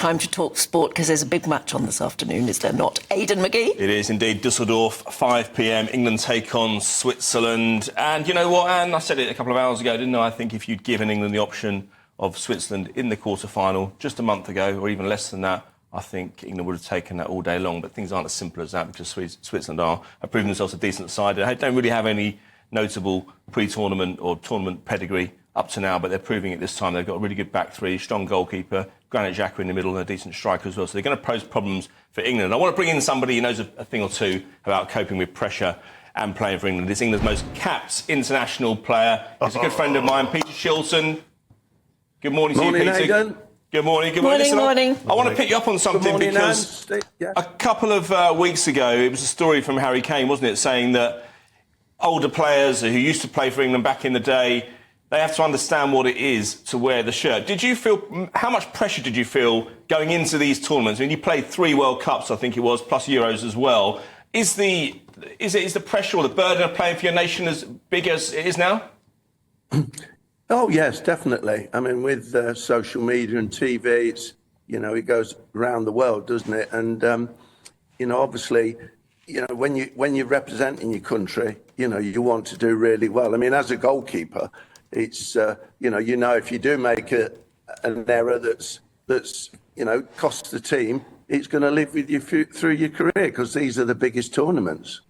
time to talk sport because there's a big match on this afternoon, is there not? Aidan McGee? It is indeed. Dusseldorf, 5 p.m. England take on Switzerland. And you know what, Anne? I said it a couple of hours ago, didn't I? I think if you'd given England the option of Switzerland in the quarter-final just a month ago, or even less than that, I think England would have taken that all day long. But things aren't as simple as that because Switzerland have proven themselves a decent side. They don't really have any notable pre-tournament or tournament pedigree up to now, but they're proving it this time. They've got a really good back three, strong goalkeeper, Granit Xhaka in the middle, and a decent striker as well. So they're going to pose problems for England. I want to bring in somebody who knows a thing or two about coping with pressure and playing for England. It's England's most capped international player. He's a good friend of mine, Peter Shilton. Good morning to you, Peter. Aidan. Good morning. Good morning. Listen, morning. I want to pick you up on something morning, because a couple of weeks ago, it was a story from Harry Kane, wasn't it, saying that older players who used to play for England back in the day, they have to understand what it is to wear the shirt. Did you feel, how much pressure did you feel going into these tournaments? I mean, you played 3 World Cups, I think it was, plus Euros as well. Is the pressure or the burden of playing for your nation as big as it is now? Oh, yes, definitely. I mean, with social media and TV, it's, you know, it goes around the world, doesn't it? And, you know, obviously, you know, when you're representing your country, you know, you want to do really well. I mean, as a goalkeeper, it's, you know, if you do make an error that's, you know, costs the team, it's going to live with you through your career because these are the biggest tournaments.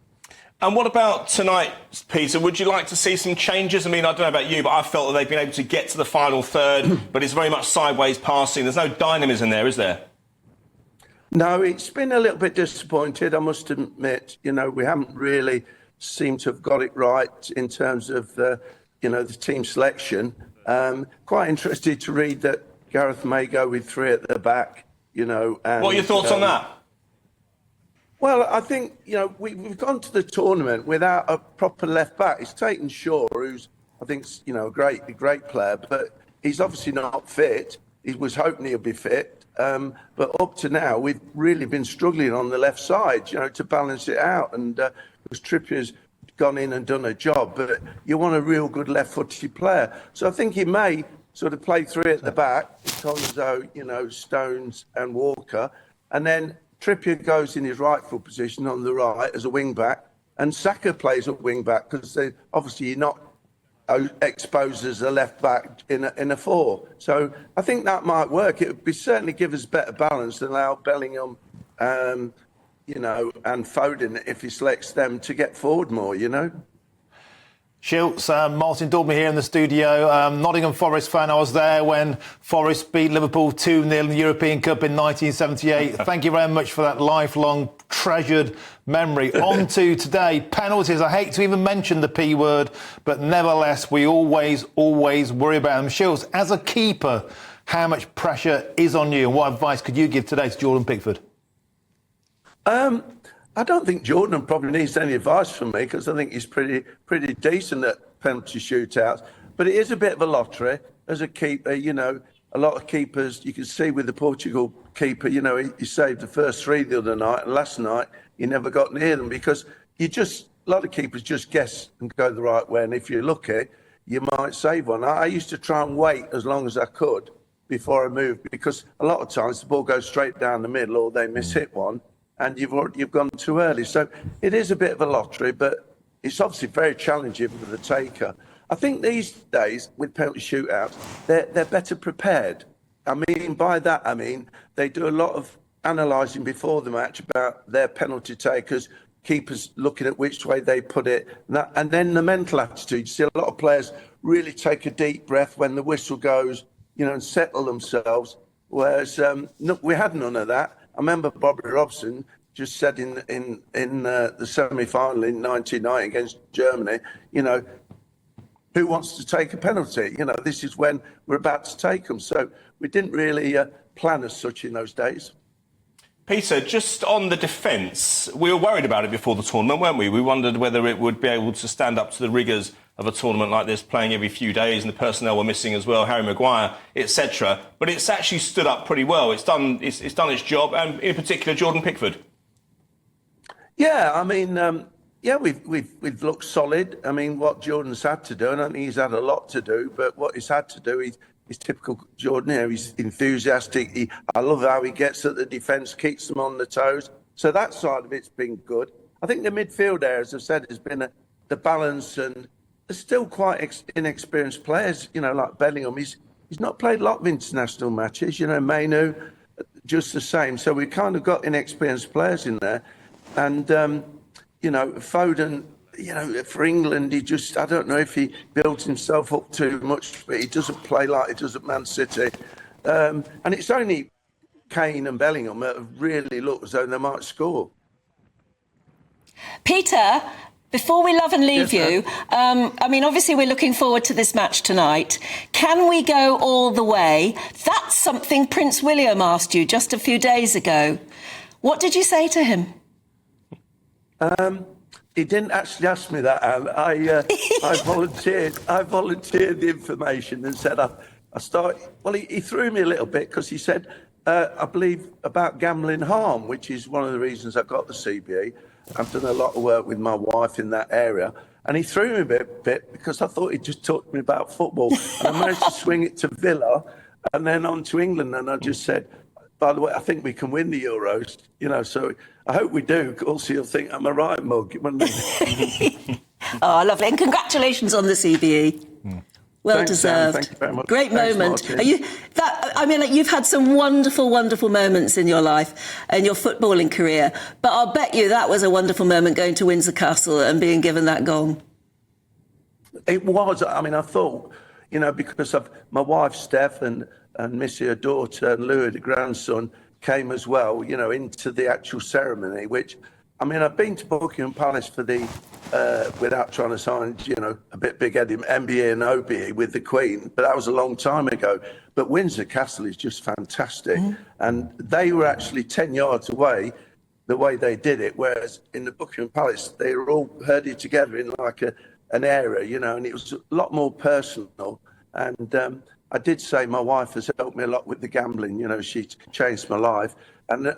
And what about tonight, Peter? Would you like to see some changes? I mean, I don't know about you, but I felt that they've been able to get to the final third, but it's very much sideways passing. There's no dynamism there, is there? No, it's been a little bit disappointed, I must admit. You know, we haven't really seemed to have got it right in terms of, you know, the team selection. Quite interested to read that Gareth may go with 3 at the back, you know. And, what are your thoughts on that? Well, I think, you know, we've gone to the tournament without a proper left back. It's taken Shaw, who's, I think, you know, a great player, but he's obviously not fit. He was hoping he'll be fit. But up to now, we've really been struggling on the left side, you know, to balance it out. And because Trippier's gone in and done a job, but you want a real good left-footed player. So I think he may sort of play 3 at the back, Tonzo, you know, Stones and Walker, and then Trippier goes in his rightful position on the right as a wing-back, and Saka plays at wing-back because obviously you're not exposed as a left-back in a 4. So I think that might work. It would certainly give us better balance and allow Bellingham, you know, and Foden, if he selects them, to get forward more, you know. Shilts, Martin Dormer here in the studio. Nottingham Forest fan, I was there when Forest beat Liverpool 2-0 in the European Cup in 1978. Thank you very much for that lifelong treasured memory. On to today, penalties. I hate to even mention the P word, but nevertheless, we always worry about them. Shilts, as a keeper, how much pressure is on you and what advice could you give today to Jordan Pickford? I don't think Jordan probably needs any advice from me because I think he's pretty decent at penalty shootouts. But it is a bit of a lottery as a keeper. You know, a lot of keepers, you can see with the Portugal keeper, you know, he saved the first 3 the other night, and last night he never got near them because a lot of keepers just guess and go the right way. And if you're lucky, you might save one. I used to try and wait as long as I could before I moved because a lot of times the ball goes straight down the middle or they miss-hit one. And you've gone too early. So it is a bit of a lottery, but it's obviously very challenging for the taker. I think these days, with penalty shootouts, they're better prepared. I mean, by that, I mean, they do a lot of analysing before the match about their penalty takers, keepers looking at which way they put it, and then the mental attitude. You see a lot of players really take a deep breath when the whistle goes, you know, and settle themselves, whereas we had none of that. I remember Bobby Robson just said in the semi-final in 1990 against Germany, you know, who wants to take a penalty? You know, this is when we're about to take them. So we didn't really plan as such in those days. Peter, just on the defence, we were worried about it before the tournament, weren't we? We wondered whether it would be able to stand up to the rigours of a tournament like this, playing every few days, and the personnel were missing as well, Harry Maguire, etc. But it's actually stood up pretty well. It's done its job, and in particular, Jordan Pickford. Yeah, I mean, we've looked solid. I mean, what Jordan's had to do, and I think he's had a lot to do, but what he's had to do, He's typical Jordan. He's enthusiastic. I love how he gets at the defence, keeps them on the toes. So that side of it's been good. I think the midfield area, as I've said, has been the balance, and there's still quite inexperienced players, like Bellingham. He's not played a lot of international matches. Mainu, just the same. So we've kind of got inexperienced players in there. And, Foden, for England, I don't know if he built himself up too much, but he doesn't play like he does at Man City. And it's only Kane and Bellingham that have really looked as though they might score. Peter, before we love and leave Yes, you, obviously we're looking forward to this match tonight. Can we go all the way? That's something Prince William asked you just a few days ago. What did you say to him? He didn't actually ask me that, Anne. I volunteered. I volunteered the information and said I started. Well, he threw me a little bit because he said, I believe about gambling harm, which is one of the reasons I got the CBE. I've done a lot of work with my wife in that area. And he threw me a bit because I thought he'd just talked to me about football. And I managed to swing it to Villa and then on to England. And I just said, by the way, I think we can win the Euros. So I hope we do. Also, you'll think I'm a right mug. Oh, lovely. And congratulations on the CBE. Well Thanks, deserved. Sam. Thank you very much. Great Thanks, moment. Martin. You've had some wonderful, wonderful moments in your life and your footballing career. But I'll bet you that was a wonderful moment going to Windsor Castle and being given that gong. It was. I thought, because of my wife, Steph, and Missy, her daughter, and Louis, the grandson, came as well, into the actual ceremony, which, I've been to Buckingham Palace for the, without trying to sound, a bit big-headed, MBE and OBE with the Queen, but that was a long time ago. But Windsor Castle is just fantastic. And they were actually 10 yards away, the way they did it, whereas in the Buckingham Palace, they were all herded together in like an area, and it was a lot more personal. And I did say my wife has helped me a lot with the gambling. She changed my life. And,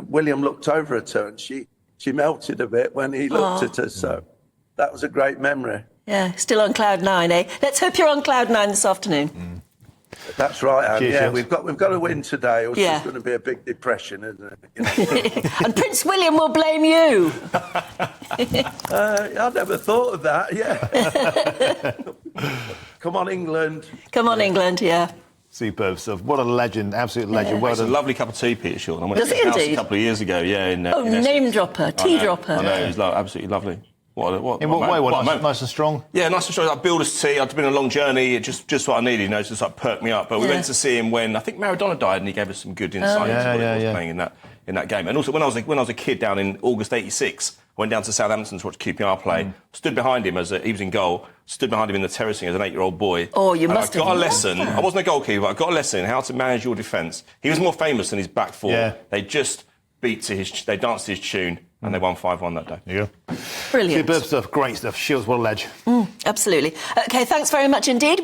William looked over at her and she melted a bit when he looked at her. So that was a great memory. Yeah, still on cloud nine, eh? Let's hope you're on cloud nine this afternoon. That's right, Anne. Cheers, yeah, cheers. we've got to win today, or it's going to be a big depression, isn't it? And Prince William will blame you. I never thought of that. Yeah. Come on, England. Come on, England, yeah. Superb stuff. What a legend, absolute legend. Well It's a done. lovely cup of tea, Peter Shilton. I went Does to it his house indeed? a couple of years ago. Yeah. In Name Essex. dropper, tea dropper. I know. It was absolutely lovely. What In what way? a moment. Nice and strong? Yeah, nice and strong. Like builder's tea. I'd been on a long journey. Just what I needed. To just perk me up. But we went to see him when I think Maradona died, and he gave us some good insight into what he was playing in that game. And also when I was a kid down in August '86, went down to Southampton to watch QPR play. Stood behind him he was in goal. Stood behind him in the terracing as an 8-year-old boy. Oh, you and must have I got a loved lesson. that. I wasn't a goalkeeper, but I got a lesson in how to manage your defence. He was more famous than his back four. Yeah. They just they danced to his tune, and they won 5-1 that day. Yeah. Brilliant. Superb stuff. Great stuff. Shields, what a ledge. Absolutely. OK, thanks very much indeed.